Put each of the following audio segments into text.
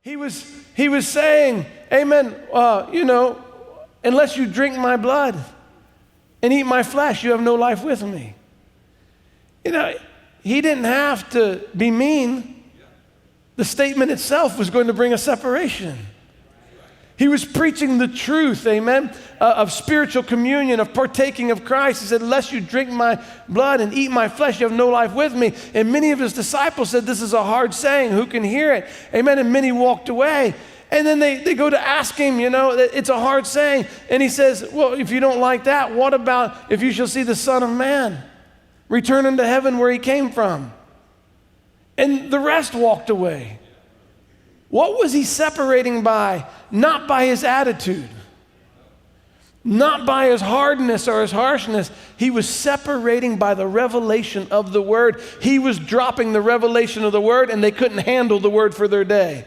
He was saying, amen, unless you drink my blood and eat my flesh, you have no life with me. He didn't have to be mean. The statement itself was going to bring a separation. He was preaching the truth, amen, of spiritual communion, of partaking of Christ. He said, unless you drink my blood and eat my flesh, you have no life with me. And many of his disciples said, this is a hard saying. Who can hear it? Amen. And many walked away. And then they go to ask him, it's a hard saying. And he says, well, if you don't like that, what about if you shall see the Son of Man return into heaven where he came from? And the rest walked away. What was he separating by? Not by his attitude, not by his hardness or his harshness. He was separating by the revelation of the word. He was dropping the revelation of the word, and they couldn't handle the word for their day.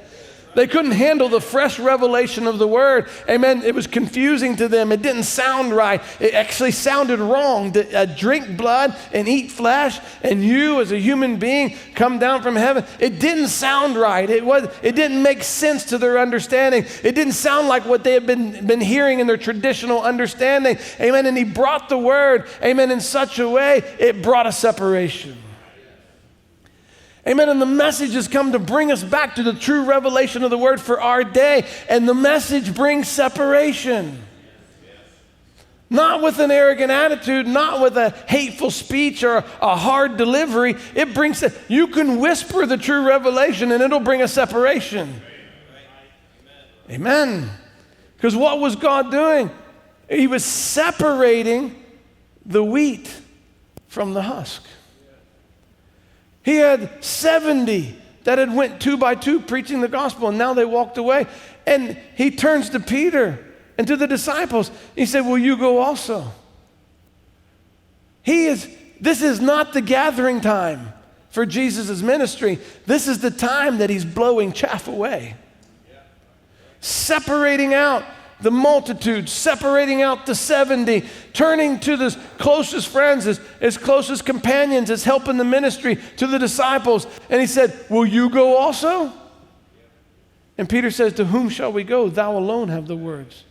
They couldn't handle the fresh revelation of the word. Amen. It was confusing to them. It didn't sound right. It actually sounded wrong. To drink blood and eat flesh, and you as a human being come down from heaven. It didn't sound right. It didn't make sense to their understanding. It didn't sound like what they had been hearing in their traditional understanding. Amen. And he brought the word, amen, in such a way, it brought a separation. Amen. And the message has come to bring us back to the true revelation of the word for our day. And the message brings separation. Not with an arrogant attitude, not with a hateful speech or a hard delivery. It brings, you can whisper the true revelation and it'll bring a separation. Amen. Because what was God doing? He was separating the wheat from the husk. He had 70 that had went 2 by 2 preaching the gospel, and now they walked away. And he turns to Peter and to the disciples. He said, will you go also? This is not the gathering time for Jesus' ministry. This is the time that he's blowing chaff away. Separating out the multitude, separating out the 70, turning to his closest friends, his closest companions, his help in the ministry, to the disciples. And he said, will you go also? And Peter says, to whom shall we go? Thou alone have the words.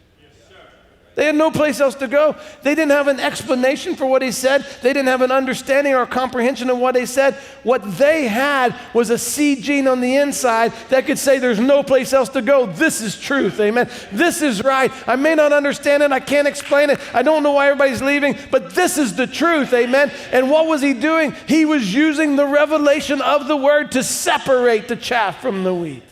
They had no place else to go. They didn't have an explanation for what he said. They didn't have an understanding or comprehension of what he said. What they had was a seed gene on the inside that could say there's no place else to go. This is truth, amen. This is right. I may not understand it. I can't explain it. I don't know why everybody's leaving, but this is the truth, amen. And what was he doing? He was using the revelation of the word to separate the chaff from the wheat.